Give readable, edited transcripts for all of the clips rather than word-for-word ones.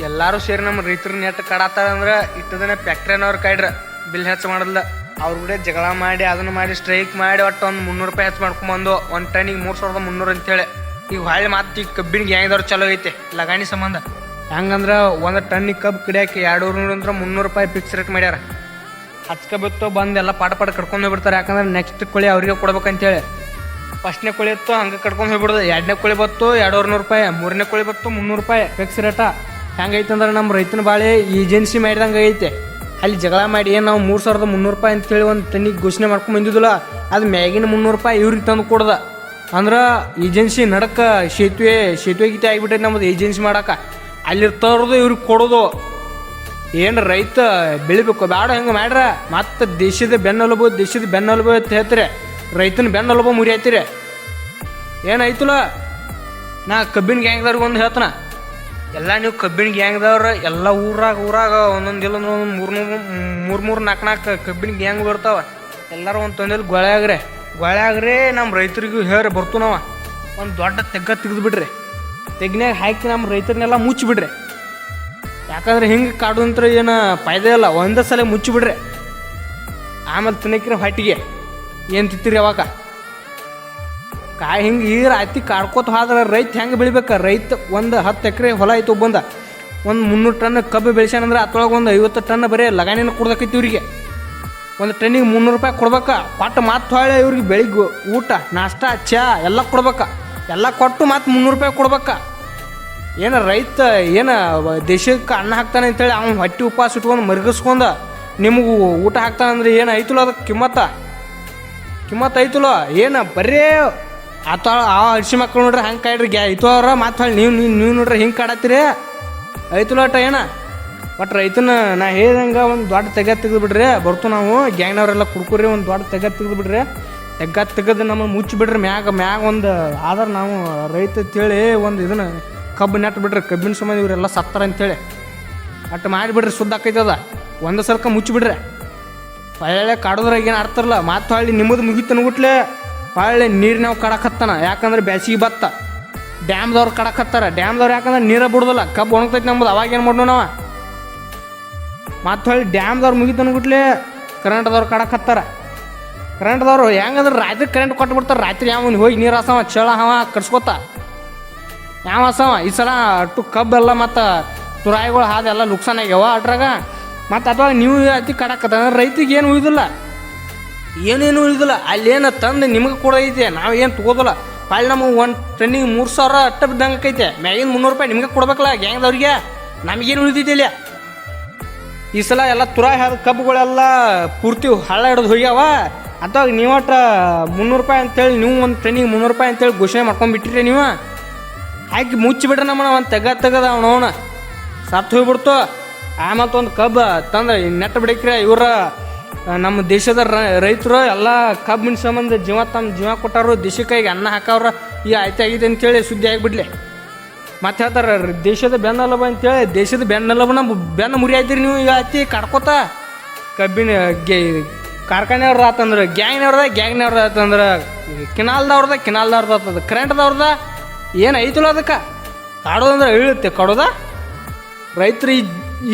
ಎಲ್ಲರೂ ಸೇರಿ ನಮ್ಮ ರೈತರು ನೆಟ್ ಕಡಾತಾರ ಅಂದ್ರೆ ಇಟ್ಟದನ್ನ ಫ್ಯಾಕ್ಟ್ರಿನವ್ರು ಕೈಡ್ರ ಬಿಲ್ ಹೆಚ್ಚು ಮಾಡಲ್ಲ ಅವ್ರ ಕೂಡ ಜಗಳ ಮಾಡಿ ಅದನ್ನು ಮಾಡಿ ಸ್ಟ್ರೈಕ್ ಮಾಡಿ ಒಟ್ಟು ಒಂದು 300 ರೂಪಾಯಿ ಹೆಚ್ಚು ಮಾಡ್ಕೊಂಬಂದು ಒಂದು ಟನ್ನಿಗೆ 3300 ಅಂತೇಳಿ. ಈಗ ಹೊಳ್ಳಿ ಮಾತು ಈಗ ಕಬ್ಬಿನ ಗ್ಯಾಂಗ್ದವ್ರು ಚಲೋ ಐತೆ ಲಗಾಣಿ ಸಂಬಂಧ. ಹೆಂಗಂದ್ರೆ ಒಂದು ಟನ್ನಿಗೆ ಕಬ್ಬು ಕಡಿಯೋಕೆ 200 ಅಂದ್ರೆ 300 ರೂಪಾಯಿ ಫಿಕ್ಸ್ ರೇಟ್ ಮಾಡ್ಯಾರ. ಹಚ್ಕೊಬಿತ್ತು ಬಂದು ಎಲ್ಲ ಪಾಟ ಕಟ್ಕೊಂಡು ಹೋಗ್ಬಿಡ್ತಾರೆ. ಯಾಕಂದ್ರೆ ನೆಕ್ಸ್ಟ್ ಕೋಳಿ ಅವ್ರಿಗೆ ಕೊಡ್ಬೇಕಂತೇಳಿ. ಫಸ್ಟ್ನೇ ಕೋಳಿ ಇತ್ತು ಹಂಗೆ ಕಟ್ಕೊಂಡು ಹೋಗ್ಬಿಡೋದು. 2ನೇ ಕೋಳಿ ಬತ್ತು 200 ರೂಪಾಯಿ, 3ನೇ ಕೋಳಿ ಬತ್ತು 300 ರೂಪಾಯಿ ಫಿಕ್ಸ್ ರೇಟ. ಹೆಂಗೈತೆ ಅಂದ್ರೆ ನಮ್ಮ ರೈತನ ಬಾಳೆ ಏಜೆನ್ಸಿ ಮಾಡಿದಂಗೆ ಐತೆ. ಅಲ್ಲಿ ಜಗಳ ಮಾಡಿ ಏನು ನಾವು 3300 ರೂಪಾಯಿ ಅಂತೇಳಿ ಒಂದು ಟನ್ನಿಗೆ ಘೋಷಣೆ ಮಾಡ್ಕೊಂಡು ಬಂದಿದ್ದಿಲ್ಲ, ಅದು ಮ್ಯಾಗಿನ 300 ರೂಪಾಯಿ ಇವ್ರಿಗೆ ತಂದು ಕೊಡ್ದ. ಅಂದ್ರೆ ಏಜೆನ್ಸಿ ನಡಕ್ಕೆ ಸೇತುವೆ ಗೀತೆ ಆಗಿಬಿಟ್ಟೈತೆ ನಮ್ಮದು ಏಜೆನ್ಸಿ ಮಾಡಕ್ಕೆ. ಅಲ್ಲಿರ್ತವ್ರದ್ದು ಇವ್ರಿಗೆ ಕೊಡೋದು. ಏನು ರೈತ ಬೆಳಿಬೇಕು ಬೇಡ ಹೆಂಗೆ ಮಾಡ್ರ ಮತ್ತು ದೇಶದ ಬೆನ್ನೆಲುಬು ಅಂತ ಹೇಳ್ತೀರಿ. ರೈತನ ಬೆನ್ನೆಲುಬು ಮುರಿಯತ್ತೀರಿ. ಏನಾಯ್ತಲ್ಲ ನಾ ಕಬ್ಬಿನ ಗ್ಯಾಂಗ್ದವ್ರಿಗೆ ಒಂದು ಹೇಳ್ತಾನ, ಎಲ್ಲ ನೀವು ಕಬ್ಬಿನ ಗ್ಯಾಂಗ್ದವ್ರು ಎಲ್ಲ ಊರಾಗ ಒಂದೊಂದು ಇಲ್ಲ ಅಂದ್ರೆ ಒಂದು ಮೂರು ನಾಲ್ಕು ಕಬ್ಬಿನ ಗ್ಯಾಂಗ್ ಬರ್ತಾವ. ಎಲ್ಲರೂ ಒಂದು ತೊಂದಲ್ಲಿ ಗೊಳೆ ನಮ್ಮ ರೈತರಿಗೂ ಹೇಳಿ ಬರ್ತು. ನಾವು ಒಂದು ದೊಡ್ಡ ತೆಗ್ಗ ತೆಗೆದುಬಿಡ್ರಿ, ತೆಗ್ನ್ಯಾಗ ಹಾಕಿ ನಮ್ಮ ರೈತರನ್ನೆಲ್ಲ ಮುಚ್ಚಿಬಿಡ್ರಿ. ಯಾಕಂದ್ರೆ ಹಿಂಗೆ ಕಾಡುವಂತ್ರ ಏನು ಫಾಯ್ದೆ ಇಲ್ಲ. ಒಂದೇ ಸಲ ಮುಚ್ಚಿಬಿಡ್ರಿ, ಆಮೇಲೆ ತಿನ್ನಕ್ಕಿರ ಹೊಟ್ಟಿಗೆ ಏನು ತಿತ್ತೀರಿ ಅವಾಗ ಕಾಯಿ ಹಿಂಗೆ ಈ ರಾತಿ ಕಾಡ್ಕೋತ ಹೋದ್ರೆ ರೈತ ಹೆಂಗೆ ಬೆಳಿಬೇಕು? ರೈತ ಒಂದು 10 ಎಕರೆ ಹೊಲ ಆಯ್ತು ಬಂದ ಒಂದು 300 ಟನ್ ಕಬ್ಬು ಬೆಳೆಸ್ಯಾನಂದ್ರೆ ಅದ್ರೊಳಗೆ ಒಂದು 50 ಟನ್ ಬರೀ ಲಗಾಣಿನ ಕೊಡ್ದಕ್ಕೈತಿ. ಇವ್ರಿಗೆ ಒಂದು ಟನ್ನಿಗೆ 300 ರೂಪಾಯಿ ಕೊಡ್ಬೇಕು. ಪಟ್ಟು ಮಾತು ಹೊಳೆ ಇವ್ರಿಗೆ ಬೆಳಿಗ್ಗೆ ಊಟ ನಾಷ್ಟ ಚಾ ಎಲ್ಲ ಕೊಡ್ಬೇಕು. ಎಲ್ಲ ಕೊಟ್ಟು ಮತ್ತು 300 ರೂಪಾಯಿ ಕೊಡ್ಬೇಕು. ಏನು ರೈತ ಏನು ದೇಶಕ್ಕೆ ಅನ್ನ ಹಾಕ್ತಾನೆ ಅಂತೇಳಿ ಅವ್ನು ಹೊಟ್ಟೆ ಉಪವಾಸ ಇಟ್ಕೊಂಡು ಮರ್ಗಿಸ್ಕೊಂಡು ನಿಮಗೂ ಊಟ ಹಾಕ್ತಾನಂದ್ರೆ ಏನು ಐತಲ್ಲ ಅದಕ್ಕೆ ಕಿಮ್ಮತ್ತು ಐತಲ್ಲ. ಏನು ಬರೀ ಆ ಹಡ್ಸಿ ಮಕ್ಕಳು ನೋಡ್ರಿ ಹಂಗೆ ಕಾಯ್ರಿ ಐತವ್ರ ಮಾತು ಹೇಳಿ ನೀವು ನೋಡ್ರಿ ಹಿಂಗೆ ಕಾಡತ್ತೀರಿ ಐತಲ್ಲ ಅಟ ಏನ. ಬಟ್ ರೈತನ ನಾ ಹೇಳ್ದಂಗೆ ಒಂದು ದೊಡ್ಡ ತೆಗೆದ್ಬಿಡ್ರಿ ಬರ್ತು. ನಾವು ಗ್ಯಾಂಗ್ನವರೆಲ್ಲ ಕುಡ್ಕೊರಿ ಒಂದು ದೊಡ್ಡ ತೆಗೆದ್ಬಿಡ್ರಿ. ತೆಗೆದು ನಮ್ಮನ್ನು ಮುಚ್ಚಿಬಿಡ್ರಿ. ಮ್ಯಾಗ ಒಂದು ಆದ್ರೆ ನಾವು ರೈತ ಅಂತೇಳಿ ಒಂದು ಇದನ್ನು ಕಬ್ಬು ನೆಟ್ಟು ಬಿಡ್ರಿ. ಕಬ್ಬಿನ ಸಂಬಂಧ ಇವರೆಲ್ಲ ಸತ್ತಾರ ಅಂತೇಳಿ ಅಟ್ಟು ಮಾಡಿಬಿಡ್ರಿ. ಸುದ್ದ ಆಕೈತದ ಒಂದು ಸಲ್ಕ ಮುಚ್ಚಿಬಿಡ್ರಿ. ಹೊಳ್ಳೆ ಕಾಡೋದ್ರಾಗ ಏನು ಆಡ್ತಾರಲ್ಲ ಮಾತು ಹೊಳ್ಳಿ ನಿಮ್ಮದು ಮುಗಿತನ್ಬಿಟ್ಲೆ ಹೊಳ್ಳೆ ನೀರು ನಾವು ಕಡಕತ್ತಾನ. ಯಾಕಂದ್ರೆ ಬ್ಯಾಸಿಗೆ ಬತ್ತ ಡ್ಯಾಮ್ದವ್ರು ಕಡಕತ್ತಾರ. ಡ್ಯಾಮ್ದವ್ರು ಯಾಕಂದ್ರೆ ನೀರ ಬಿಡೋದಿಲ್ಲ, ಕಬ್ಬು ಒಣಗ್ತೈತಿ ನಮ್ಮದು. ಅವಾಗ ಏನು ಮಾಡೋಣ ನಾವು ಮತ್ತು ಹೊಳ್ಳಿ ಡ್ಯಾಮ್ದವ್ರು ಮುಗಿತನ್ಬಿಟ್ಲೆ ಕರೆಂಟ್ದವ್ರು ಕಡಕತ್ತಾರ. ಕರೆಂಟ್ದವ್ರು ಹೆಂಗಂದ್ರೆ ರಾತ್ರಿ ಕರೆಂಟ್ ಕೊಟ್ಬಿಡ್ತಾರೆ. ರಾತ್ರಿ ಯಾವ ಹೋಗಿ ನೀರು ಹಸವ ಚೇಳ ಹವ ಕಡ್ಸ್ಕೊತ ಯಾವ ಹಸವ. ಈ ಸಲ ಅಟ್ಟು ಕಬ್ಬೆಲ್ಲ ಮತ್ತು ತುರಾಯಿಗಳು ಹಾದೆಲ್ಲ ಲುಕ್ಸಾನ್ ಆಗ್ಯಾವ ಅಟ್ರಾಗ. ಮತ್ತು ಅಥವಾ ನೀವು ಅತಿ ಕಡಕತ್ತ ರೈತಿಗೆ ಏನು ಉಳಿದಿಲ್ಲ, ಏನೇನು ಉಳಿದಿಲ್ಲ. ಅಲ್ಲೇನು ತಂದು ನಿಮಗೆ ಕೊಡೈತೆ, ನಾವೇನು ತೊಗೋದಿಲ್ಲ. ಪಾಳಿ ನಮಗೆ ಒಂದು ಟನ್ನಿಗೆ 3000 ಅಟ್ಟ ಬಿದ್ದಂಗೆ ಆಕೈತೆ. ಮ್ಯಾಗಿನ 300 ರೂಪಾಯಿ ನಿಮಗೆ ಕೊಡ್ಬೇಕಲ್ಲ ಗ್ಯಾಂಗ್ದವ್ರಿಗೆ. ನಮಗೇನು ಉಳಿದೈತಿ ಇಲ್ಲ. ಈ ಸಲ ಎಲ್ಲ ತುರಾಯಿ ಹಾದ ಕಬ್ಬುಗಳೆಲ್ಲ ಪೂರ್ತಿ ಹಳ್ಳ ಹಿಡಿದು ಹೋಗ್ಯಾವ. ಅಥವಾ ನೀವಟ್ಟ 300 ರೂಪಾಯಿ ಅಂತೇಳಿ ನೀವು ಒಂದು ಟನ್ನಿಗೆ 300 ರೂಪಾಯಿ ಅಂತೇಳಿ ಘೋಷಣೆ ಮಾಡ್ಕೊಂಡ್ಬಿಟ್ಟಿರಿ. ನೀವು ಹಾಕಿ ಮುಚ್ಚಿಬಿಟ್ರೆ ನಮ್ಮನ್ನ ಒಂದು ತೆಗದ ಅವನವನ ಸತ್ತು ಹೋಗ್ಬಿಡ್ತು. ಆಮೇಲೆ ಒಂದು ಕಬ್ಬು ತಂದ್ರೆ ನೆಟ್ ಬಿಡಕ್ರಿ. ಇವ್ರ ನಮ್ಮ ದೇಶದ ರೈತರು ಎಲ್ಲ ಕಬ್ಬಿನ ಸಂಬಂಧ ತಮ್ಮ ಜೀವ ಕೊಟ್ಟಾರು. ದೇಶಕ್ಕಾಗಿ ಅನ್ನ ಹಾಕವ್ರ ಈ ಆಯ್ತು ಆಗಿದೆ ಅಂತೇಳಿ ಸುದ್ದಿ ಆಗಿಬಿಡ್ಲಿ. ಮತ್ತೆ ಹೇಳ್ತಾರೆ ದೇಶದ ಬೆನ್ನೆಲುಬು ಅಂತೇಳಿ. ದೇಶದ ಬೆನ್ನೆಲುಬುನ ಬೆನ್ನು ಮುರಿ ಆಯ್ತೀರಿ ನೀವು. ಈಗ ಐತಿ ಕಡ್ಕೋತ ಕಬ್ಬಿನ ಕಾರ್ಖಾನೆಯವ್ರದ್ದು ಆತಂದ್ರೆ ಗ್ಯಾಂಗ್ನವ್ರದ್ದು ಆತಂದ್ರೆ ಕಿನಾಲ್ದವ್ರದ್ದು ಆತದ ಕರೆಂಟ್ದವ್ರದ ಏನು ಐತಲ್ಲ ಅದಕ್ಕೆ. ಕಾಡೋದಂದ್ರೆ ಇಳುತ್ತೆ ಕಡೋದ. ರೈತರು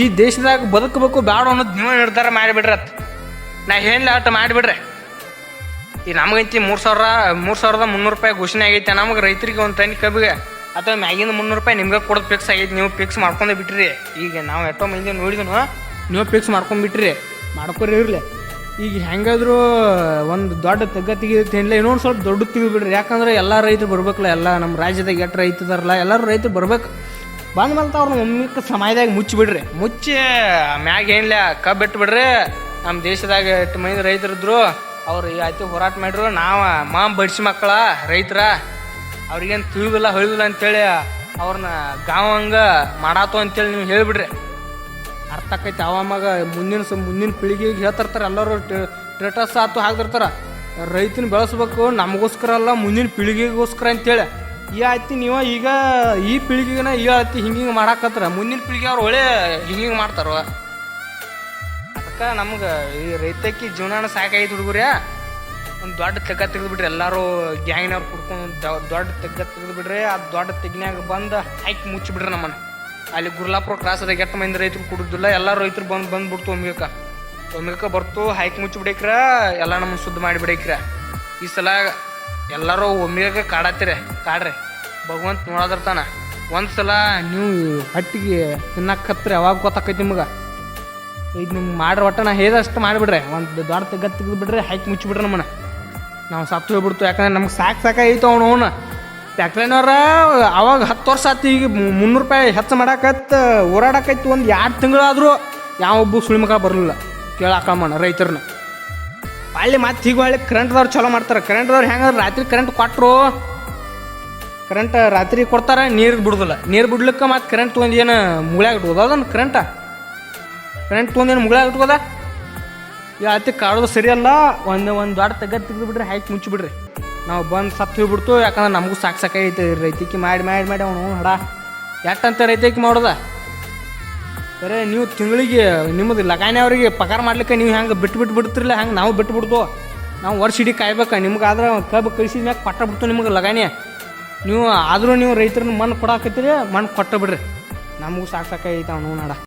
ಈ ದೇಶದಾಗ ಬದುಕಬೇಕು ಬೇಡ ಅನ್ನೋದು ನೀವು ನಿರ್ಧಾರ ಮಾಡಿಬಿಡ್ರಿ. ನಾ ಏನಿಲ್ಲ ಅಷ್ಟು ಮಾಡಿಬಿಡ್ರಿ. ಈ ನಮಗೈತಿ 3300 ರೂಪಾಯಿ ಘೋಷಣೆ ಆಗೈತೆ. ನಮಗೆ ರೈತರಿಗೆ ಒಂದು ಟನ್ ಕಬ್ಬಿಗೆ ಅಥವಾ ಮ್ಯಾಗಿಂದ 300 ರೂಪಾಯಿ ನಿಮ್ಗೆ ಕೊಡೋದು ಫಿಕ್ಸ್ ಆಗೈತಿ. ನೀವು ಫಿಕ್ಸ್ ಮಾಡ್ಕೊಂಡೇ ಬಿಟ್ರಿ. ಈಗ ನಾವು ಎಷ್ಟೋ ಮಂದಿ ನೋಡಿದ್ನು ನೀವು ಫಿಕ್ಸ್ ಮಾಡ್ಕೊಂಡ್ಬಿಟ್ರಿ. ಮಾಡ್ಕೊರಿ ಇರಲಿ. ಈಗ ಹೆಂಗಾದ್ರೂ ಒಂದು ದೊಡ್ಡ ತೆಗೀತಿ ಇಲ್ಲ, ಇನ್ನೊಂದು ಸ್ವಲ್ಪ ದೊಡ್ಡ ತೆಗೆದುಬಿಡ್ರಿ. ಯಾಕಂದ್ರೆ ಎಲ್ಲ ರೈತರು ಬರ್ಬೇಕಲ್ಲ. ಎಲ್ಲ ನಮ್ಮ ರಾಜ್ಯದಾಗ ಎಷ್ಟು ರೈತದಾರಲ್ಲ ಎಲ್ಲರೂ ರೈತರು ಬರ್ಬೇಕು. ಬಂದ ಮೇಲೆ ಅವ್ರನ್ನ ಒಮ್ಮೆ ಸಮಯದಾಗ ಮುಚ್ಚಿಬಿಡ್ರಿ. ಮುಚ್ಚಿ ಮ್ಯಾಗ ಏನಿಲ್ಲ ಕಬ್ಬು ಬಿಟ್ಬಿಡ್ರಿ. ನಮ್ಮ ದೇಶದಾಗ ಎಷ್ಟು ಮಂದಿ ರೈತರಿದ್ರು ಅವ್ರು ಆಯ್ತು ಹೋರಾಟ ಮಾಡಿದ್ರು. ನಾವು ಬಡಿಸಿ ಮಕ್ಕಳ ರೈತರ ಅವ್ರಿಗೇನು ತಿಳಿದಿಲ್ಲ ಅಂತೇಳಿ ಅವ್ರನ್ನ ಗಾವಂಗೆ ಮಾಡಾತು ಅಂತೇಳಿ ನೀವು ಹೇಳಿಬಿಡ್ರಿ. ಅರ್ಥ ಆಕೈತಿ. ಅವಾಗ ಮುಂದಿನ ಪೀಳಿಗೆಗೆ ಹೇಳ್ತಿರ್ತಾರೆ ಎಲ್ಲರೂ. ಸ್ಟೇಟಸ್ ಆತು ಹಾಕ್ತಿರ್ತಾರೆ ರೈತನ ಬೆಳೆಸ್ಬೇಕು ನಮಗೋಸ್ಕರ ಅಲ್ಲ ಮುಂದಿನ ಪೀಳಿಗೆಗೋಸ್ಕರ ಅಂತೇಳಿ. ಈ ಆಯ್ತು ನೀವು ಈಗ ಈ ಪೀಳಿಗೆನ ಈ ಆಯ್ತು ಹಿಂಗೆ ಮಾಡಾಕತ್ರ. ಮುಂದಿನ ಪೀಳಿಗೆ ಅವ್ರು ಒಳ್ಳೆ ಹಿಂಗೆ ಮಾಡ್ತಾರ. ಅದಕ್ಕೆ ನಮ್ಗೆ ಈ ರೈತಕ್ಕೆ ಜೀವನ ಸಾಕಾಗೈತಿ ಹುಡುಗರ್ಯಾ. ಒಂದು ದೊಡ್ಡ ತೆಗ್ಗ ತೆಗೆದುಬಿಟ್ರಿ. ಎಲ್ಲರೂ ಗ್ಯಾಂಗ್ನವ್ರು ಕುಡ್ಕೊಂಡು ದೊಡ್ಡ ತೆಗ್ಗ ತೆಗೆದುಬಿಡ್ರಿ. ಆ ದೊಡ್ಡ ತೆಗ್ನ್ಯಾಗ ಬಂದು ಹಾಕಿ ಮುಚ್ಚಿಬಿಡ್ರಿ ನಮ್ಮನ್ನು. ಅಲ್ಲಿ ಗುರ್ಲಾಪುರ ಕ್ರಾಸ್ ಅದಾಗ ಎಷ್ಟು ಮಂದಿ ರೈತರು ಕುಡುದಿಲ್ಲ ಎಲ್ಲ ರೈತರು ಬಂದ್ಬಿಡ್ತು ಒಮ್ಮಿಗಕ್ಕೆ ಬರ್ತು ಹೈಕ್ ಮುಚ್ಚಿ ಬಿಡಕ್ರ ಎಲ್ಲ ನಮ್ಮನ್ನು ಶುದ್ಧ ಮಾಡಿ ಬಿಡಕ್ರ ಈ ಸಲ ಎಲ್ಲರೂ ಒಮ್ಮಿಗೆ ಕಾಡ್ರಿ ಭಗವಂತ ನೋಡೋದಿರ್ತಾನ ಒಂದು ಸಲ ನೀವು ಹಟ್ಟಿಗೆ ತಿನ್ನಕತ್ರಿ ಅವಾಗ ಗೊತ್ತಾಕೈತಿ ನಿಮ್ಗೆ ಈಗ ನಿಮ್ಗೆ ಮಾಡ್ರಿ ಒಟ್ಟ ನಾ ಹೇದಷ್ಟು ಮಾಡಿಬಿಡ್ರಿ ಒಂದು ದೊಡ್ಡ ತೆಗೆದು ಬಿಡ್ರಿ ಹೈಕ್ ಮುಚ್ಚಿಬಿಡ್ರಿ ನಮ್ಮನ್ನ ನಾವು ಸತ್ತು ಹೋಗ್ಬಿಡ್ತು ಯಾಕಂದ್ರೆ ನಮ್ಗೆ ಸಾಕಾಯ್ತು ಅವನು ಟ್ಯಾಕ್ಟ್ರಿನವ್ರ ಅವಾಗ 10 ವರ್ಷ ಆತು ಈಗ 300 ರೂಪಾಯಿ ಹೆಚ್ಚು ಮಾಡಾಕತ್ತ ಓಡಾಡಕೈತಿ ಒಂದು 2 ತಿಂಗಳಾದರೂ ಯಾವೊಬ್ಬ ಸುಳಿ ಮಗ ಬರಲಿಲ್ಲ ಕೇಳಾಕಮ್ಮಣ್ಣ ರೈತರನ್ನ ಅಲ್ಲಿ ಮತ್ತೆ ಹೀಗೆ ಹೊಳ್ಳಿ ಕರೆಂಟ್ದವ್ರು ಚಲೋ ಮಾಡ್ತಾರೆ ಕರೆಂಟ್ದವ್ರು ಹೆಂಗಂದ್ರೆ ರಾತ್ರಿ ಕರೆಂಟ್ ಕೊಟ್ಟರು ಕರೆಂಟ್ ರಾತ್ರಿ ಕೊಡ್ತಾರೆ ನೀರು ಬಿಡೋದಿಲ್ಲ ನೀರು ಬಿಡ್ಲಿಕ್ಕೆ ಮತ್ತು ಕರೆಂಟ್ ತೊಗೊಂಡು ಏನು ಮುಗ್ಳಾಗ ಇಟ್ಕೋದ ಅದನ್ನು ಕರೆಂಟ್ ತೊಗೊಂಡು ಏನು ಮುಗ್ಳಾಗ ಇಟ್ಕೋದ ಈಗ ಅತಿ ಕಾಡೋದು ಸರಿಯಲ್ಲ ಒಂದು ದೊಡ್ಡ ತೆಗೆದು ಬಿಡ್ರಿ ಹಾಕಿ ಮುಚ್ಚಿಬಿಡ್ರಿ ನಾವು ಬಂದು ಸತ್ತು ಹೋಗ್ಬಿಡ್ತು ಯಾಕಂದ್ರೆ ನಮಗೂ ಸಾಕೈತಿ ರೈತಿಕೆ ಮಾಡಿ ಅವನು ಹಡ ಎಟ್ಟಂತ ರೈತಿಕೆ ಮಾಡೋದ ಬರೇ ನೀವು ತಿಂಗಳಿಗೆ ನಿಮ್ಮದು ಲಗಾನೆ ಅವ್ರಿಗೆ ಪಗಾರ ಮಾಡ್ಲಿಕ್ಕೆ ನೀವು ಹೆಂಗೆ ಬಿಡ್ತಿರಲಿಲ್ಲ ಹಂಗೆ ನಾವು ಬಿಟ್ಬಿಡ್ತು ನಾವು ವರ್ಷ ಇಡೀ ಕಾಯ್ಬೇಕು ನಿಮ್ಗೆ ಆದ್ರೆ ಕಬ್ಬು ಕಳಿಸಿದ ಮ್ಯಾಗ ಕೊಟ್ಟ ಬಿಡ್ತು ನಿಮ್ಗೆ ಲಗಾನೆ ನೀವು ಆದರೂ ನೀವು ರೈತರನ್ನ ಮಣ್ಣು ಕೊಡಾಕತ್ತೀರಿ ಮಣ್ಣು ಕೊಟ್ಟ ಬಿಡ್ರಿ ನಮಗೂ ಸಾಕೈತೆ ಅವನು ನಡ